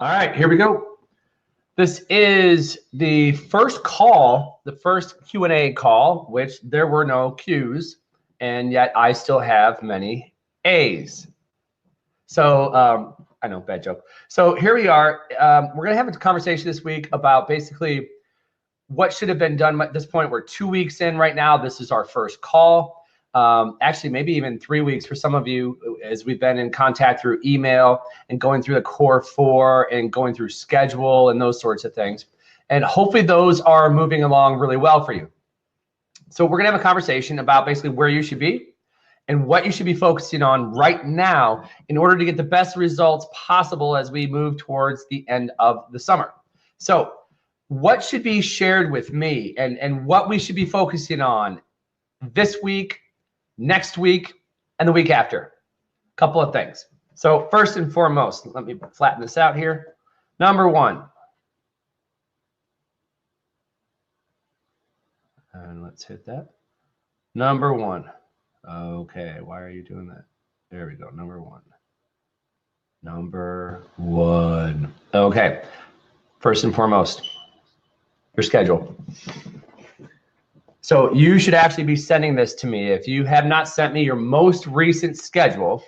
All right, here we go. This is the first call, the first Q&A call, which there were no Q's, and yet I still have many A's. So I know, bad joke. So here we are. We're going to have a conversation this week about basically what should have been done at this point. We're 2 weeks in right now. This is our first call. Actually, maybe even 3 weeks for some of you, as we've been in contact through email and going through the core 4 and going through schedule and those sorts of things. And hopefully those are moving along really well for you. So we're going to have a conversation about basically where you should be and what you should be focusing on right now in order to get the best results possible as we move towards the end of the summer. So what should be shared with me and what we should be focusing on this week, next week, and the week after? A couple of things. So first and foremost, let me flatten this out here. Number one, and let's hit that. Number one. Okay, why are you doing that? There we go, number one. Number one. Okay, first and foremost, your schedule. So you should actually be sending this to me. If you have not sent me your most recent schedule,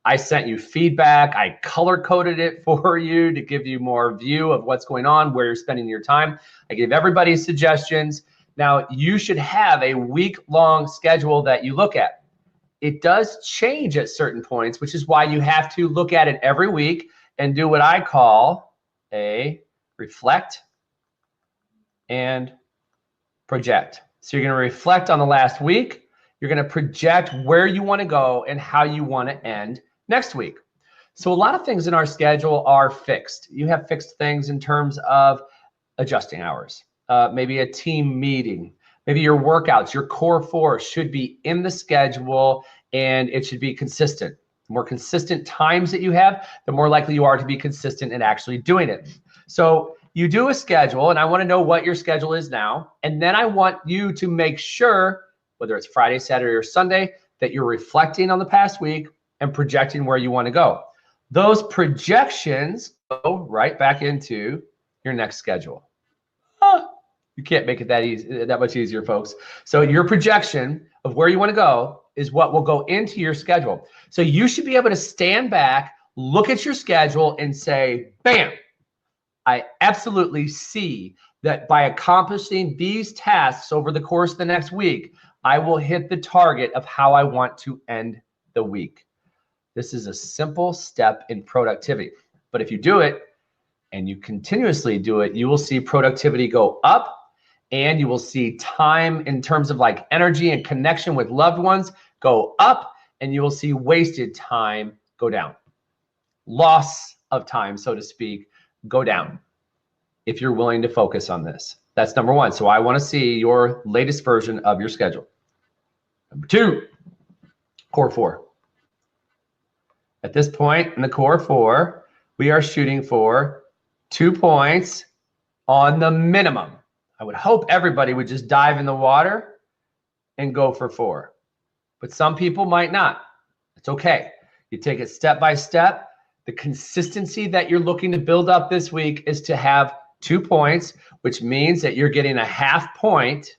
I sent you feedback. I color coded it for you to give you more view of what's going on, where you're spending your time. I gave everybody suggestions. Now you should have a week-long schedule that you look at. It does change at certain points, which is why you have to look at it every week and do what I call a reflect and project. So you're going to reflect on the last week. You're going to project where you want to go and how you want to end next week. So a lot of things in our schedule are fixed. You have fixed things in terms of adjusting hours, maybe a team meeting, maybe your workouts, your core 4 should be in the schedule and it should be consistent. The more consistent times that you have, the more likely you are to be consistent in actually doing it. So you do a schedule, and I want to know what your schedule is now. And then I want you to make sure, whether it's Friday, Saturday, or Sunday, that you're reflecting on the past week and projecting where you want to go. Those projections go right back into your next schedule. You can't make it that much easier, folks. So your projection of where you want to go is what will go into your schedule. So you should be able to stand back, look at your schedule, and say, bam, I absolutely see that by accomplishing these tasks over the course of the next week, I will hit the target of how I want to end the week. This is a simple step in productivity. But if you do it and you continuously do it, you will see productivity go up, and you will see time in terms of like energy and connection with loved ones go up, and you will see wasted time go down. Loss of time, so to speak, go down if you're willing to focus on this. That's number one. So I want to see your latest version of your schedule. Number two, core 4. At this point in the core 4, we are shooting for 2 points on the minimum. I would hope everybody would just dive in the water and go for 4. But some people might not. It's okay. You take it step by step. The consistency that you're looking to build up this week is to have 2 points, which means that you're getting a half point,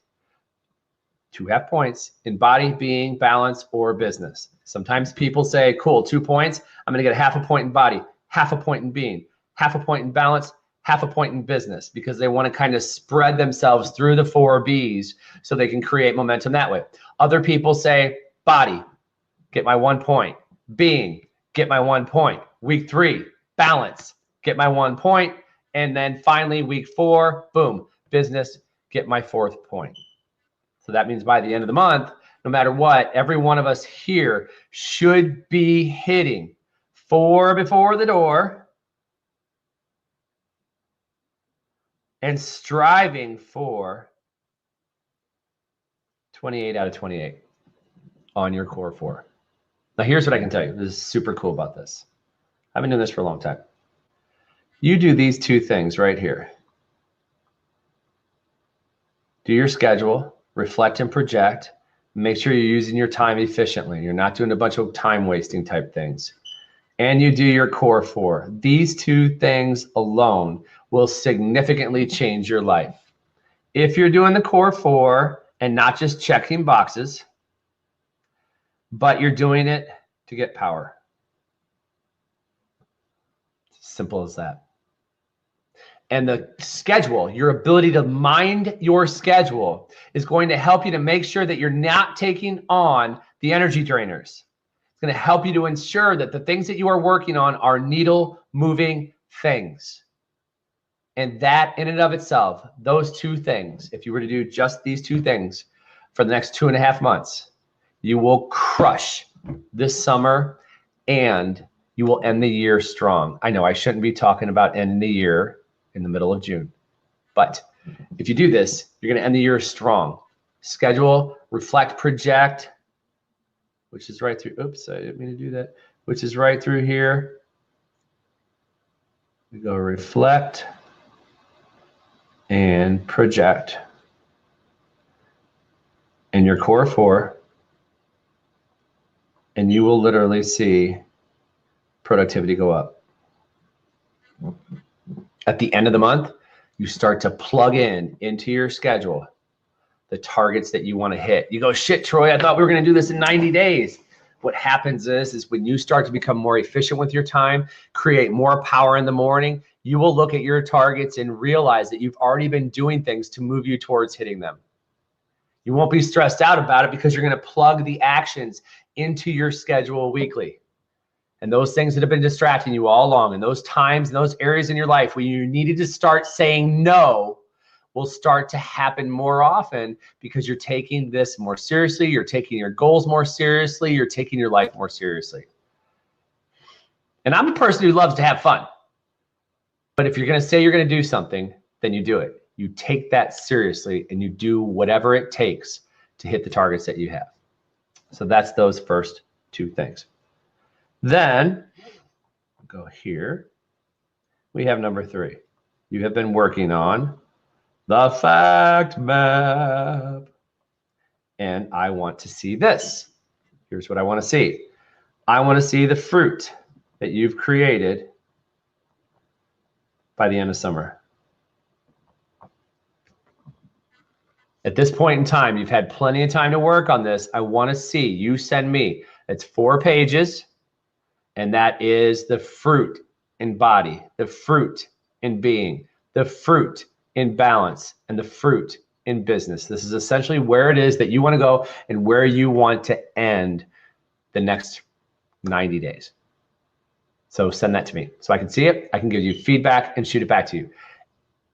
2 half points in body, being, balance, or business. Sometimes people say, cool, 2 points. I'm going to get a half a point in body, half a point in being, half a point in balance, half a point in business, because they want to kind of spread themselves through the 4 Bs so they can create momentum that way. Other people say, body, get my 1 point. Being, get my 1 point. Week 3, balance, get my 1 point. And then finally, week 4, boom, business, get my 4th point. So that means by the end of the month, no matter what, every one of us here should be hitting 4 before the door and striving for 28 out of 28 on your core 4. Now, here's what I can tell you. This is super cool about this. I've been doing this for a long time. You do these 2 things right here. Do your schedule, reflect and project. Make sure you're using your time efficiently. You're not doing a bunch of time wasting type things. and you do your core 4. These two things alone will significantly change your life. If you're doing the core 4 and not just checking boxes, but you're doing it to get power. Simple as that. And the schedule, your ability to mind your schedule, is going to help you to make sure that you're not taking on the energy drainers. It's going to help you to ensure that the things that you are working on are needle moving things. And that in and of itself, those two things, if you were to do just these two things for the next 2.5 months, you will crush this summer and you will end the year strong. I know I shouldn't be talking about ending the year in the middle of June, but if you do this, you're going to end the year strong. Schedule, reflect, project, which is right through, oops, I didn't mean to do that, which is right through here. We go reflect and project. And your core 4, and you will literally see productivity go up. At the end of the month, you start to plug into your schedule the targets that you want to hit. You go, shit, Troy, I thought we were going to do this in 90 days. What happens is when you start to become more efficient with your time, create more power in the morning, you will look at your targets and realize that you've already been doing things to move you towards hitting them. You won't be stressed out about it because you're going to plug the actions into your schedule weekly. And those things that have been distracting you all along, and those times and those areas in your life where you needed to start saying no, will start to happen more often because you're taking this more seriously, you're taking your goals more seriously, you're taking your life more seriously. And I'm a person who loves to have fun. But if you're going to say you're going to do something, then you do it. You take that seriously and you do whatever it takes to hit the targets that you have. So that's those first two things. Then go here. We have number 3. You have been working on the fact map. And I want to see this. Here's what I want to see. I want to see the fruit that you've created by the end of summer. At this point in time, you've had plenty of time to work on this. I want to see you send me. It's 4 pages, and that is the fruit in body, the fruit in being, the fruit in balance, and the fruit in business. This is essentially where it is that you want to go and where you want to end the next 90 days. So send that to me so I can see it. I can give you feedback and shoot it back to you.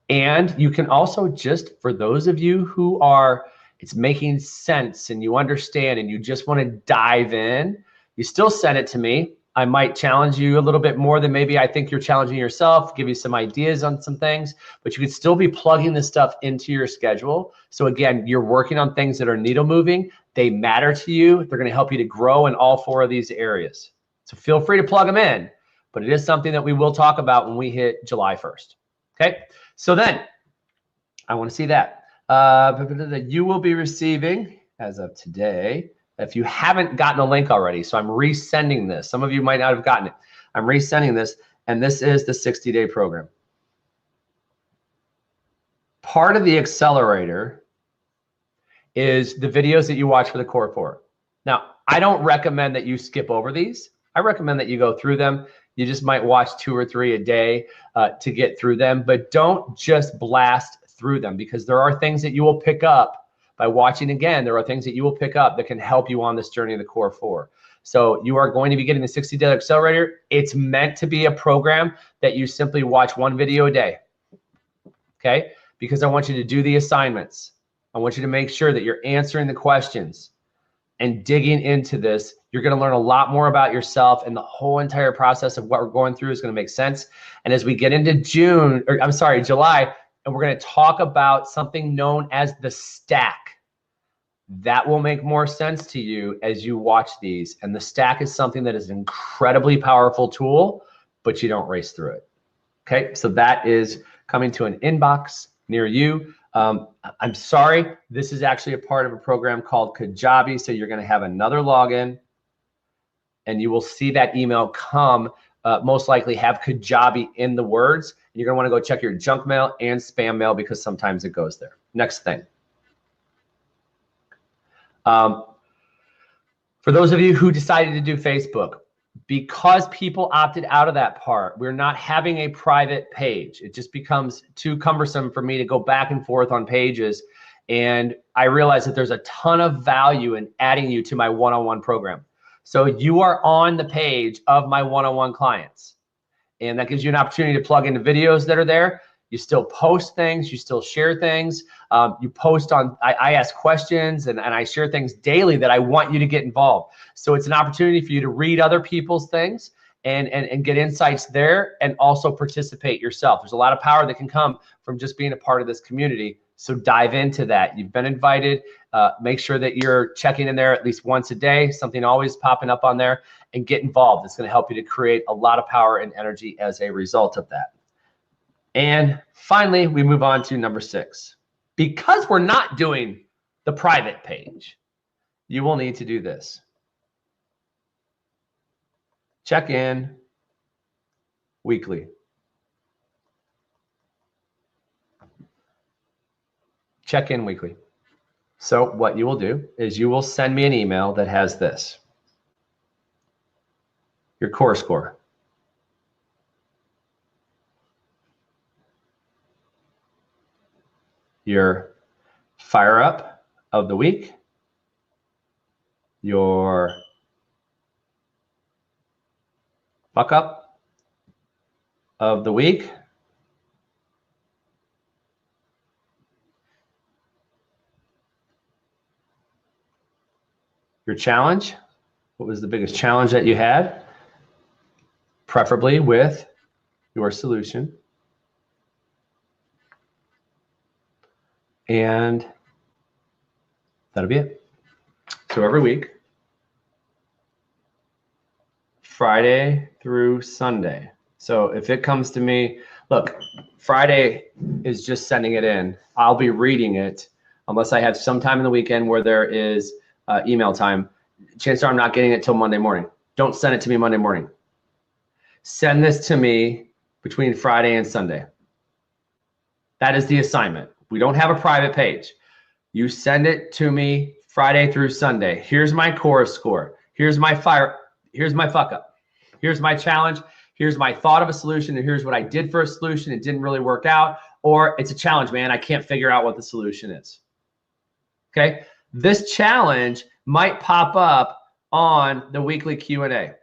And you can also, just for those of you who are, it's making sense and you understand and you just want to dive in, you still send it to me. I might challenge you a little bit more than maybe I think you're challenging yourself, give you some ideas on some things, but you could still be plugging this stuff into your schedule. So again, you're working on things that are needle moving. They matter to you. They're going to help you to grow in all 4 of these areas. So feel free to plug them in, but it is something that we will talk about when we hit July 1st. Okay. So then I want to see that. You will be receiving, as of today, if you haven't gotten a link already, so I'm resending this. Some of you might not have gotten it. I'm resending this, and this is the 60-day program. Part of the accelerator is the videos that you watch for the core 4. Now, I don't recommend that you skip over these. I recommend that you go through them. You just might watch 2 or 3 a day to get through them, but don't just blast through them, because there are things that you will pick up by watching again. There are things that you will pick up that can help you on this journey of the core 4. So you are going to be getting the 60-day accelerator. It's meant to be a program that you simply watch 1 video a day, okay? Because I want you to do the assignments. I want you to make sure that you're answering the questions and digging into this. You're going to learn a lot more about yourself, and the whole entire process of what we're going through is going to make sense. And as we get into July, and we're going to talk about something known as the stack. That will make more sense to you as you watch these. And the stack is something that is an incredibly powerful tool, but you don't race through it. Okay, so that is coming to an inbox near you. I'm sorry, this is actually a part of a program called Kajabi, so you're going to have another login. and you will see that email come, most likely have Kajabi in the words. You're gonna wanna go check your junk mail and spam mail because sometimes it goes there. Next thing. For those of you who decided to do Facebook, because people opted out of that part, we're not having a private page. It just becomes too cumbersome for me to go back and forth on pages. And I realize that there's a ton of value in adding you to my one-on-one program. So you are on the page of my one-on-one clients. And that gives you an opportunity to plug into videos that are there. You still post things, you still share things. You post on, I ask questions and I share things daily that I want you to get involved. So it's an opportunity for you to read other people's things and get insights there and also participate yourself. There's a lot of power that can come from just being a part of this community. So dive into that. You've been invited. Make sure that you're checking in there at least once a day, something always popping up on there, and get involved. It's going to help you to create a lot of power and energy as a result of that. And finally, we move on to number 6. Because we're not doing the private page, you will need to do this. Check in weekly. Check in weekly. So what you will do is you will send me an email that has this. Your core score. Your fire up of the week, your fuck up of the week, your challenge. What was the biggest challenge that you had? Preferably with your solution. And that'll be it. So every week, Friday through Sunday. So if it comes to me, look, Friday is just sending it in. I'll be reading it unless I have some time in the weekend where there is email time. Chances are I'm not getting it till Monday morning. Don't send it to me Monday morning. Send this to me between Friday and Sunday. That is the assignment. We don't have a private page. You send it to me Friday through Sunday. Here's my core score. Here's my fire. Here's my fuck up. Here's my challenge. Here's my thought of a solution. And here's what I did for a solution. It didn't really work out. Or it's a challenge, man. I can't figure out what the solution is. Okay. This challenge might pop up on the weekly Q&A.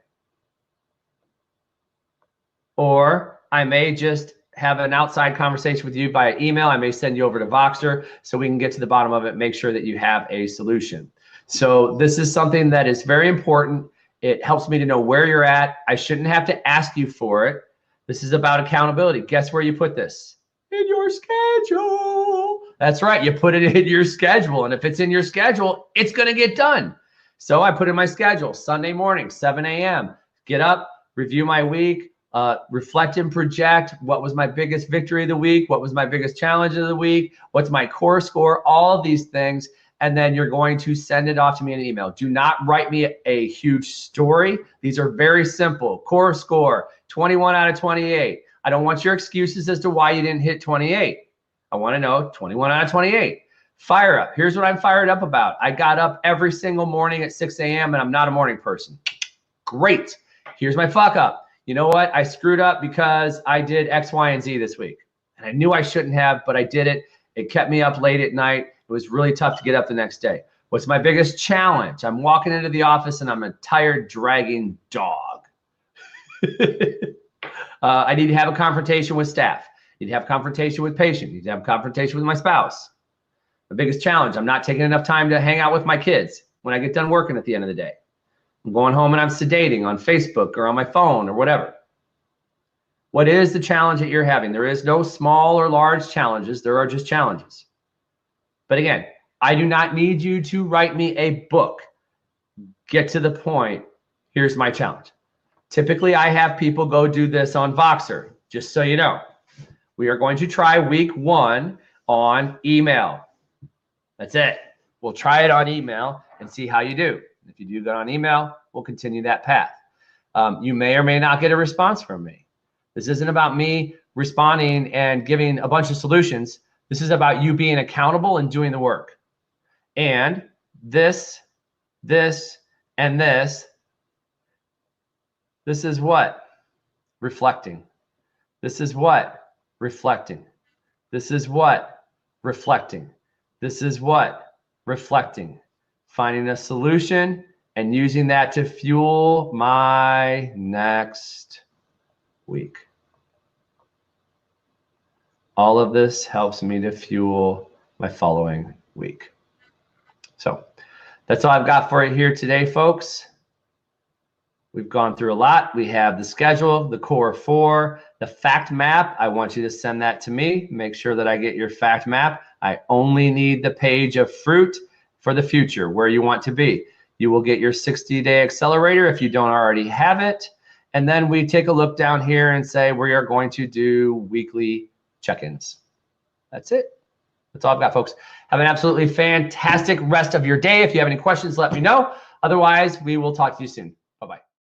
Or I may just have an outside conversation with you via email. I may send you over to Voxer so we can get to the bottom of it, make sure that you have a solution. So this is something that is very important. It helps me to know where you're at. I shouldn't have to ask you for it. This is about accountability. Guess where you put this? In your schedule. That's right. You put it in your schedule. And if it's in your schedule, it's going to get done. So I put in my schedule, Sunday morning, 7 a.m. Get up, review my week, reflect and project. What was my biggest victory of the week? What was my biggest challenge of the week? What's my core score? All of these things. And then you're going to send it off to me in an email. Do not write me a huge story. These are very simple. Core score, 21 out of 28. I don't want your excuses as to why you didn't hit 28. I want to know 21 out of 28. Fire up. Here's what I'm fired up about. I got up every single morning at 6 a.m. and I'm not a morning person. Great. Here's my fuck up. You know what? I screwed up because I did X, Y, and Z this week. And I knew I shouldn't have, but I did it. It kept me up late at night. It was really tough to get up the next day. What's my biggest challenge? I'm walking into the office and I'm a tired, dragging dog. I need to have a confrontation with staff. I need to have a confrontation with patient. I need to have a confrontation with my spouse. The biggest challenge, I'm not taking enough time to hang out with my kids when I get done working at the end of the day. I'm going home and I'm sedating on Facebook or on my phone or whatever. What is the challenge that you're having? There is no small or large challenges. There are just challenges. But again, I do not need you to write me a book. Get to the point. Here's my challenge. Typically, I have people go do this on Voxer, just so you know. We are going to try week 1 on email. That's it. We'll try it on email and see how you do. If you do good on email, we'll continue that path. You may or may not get a response from me. This isn't about me responding and giving a bunch of solutions. This is about you being accountable and doing the work. And this, and this is what? Reflecting. This is what? Reflecting. This is what? Reflecting. This is what? Reflecting. Finding a solution and using that to fuel my next week. All of this helps me to fuel my following week. So that's all I've got for you here today, folks. We've gone through a lot. We have the schedule, the core 4, the fact map. I want you to send that to me. Make sure that I get your fact map. I only need the page of fruit for the future, where you want to be. You will get your 60-day accelerator if you don't already have it. And then we take a look down here and say we are going to do weekly check-ins. That's it. That's all I've got, folks. Have an absolutely fantastic rest of your day. If you have any questions, let me know. Otherwise, we will talk to you soon.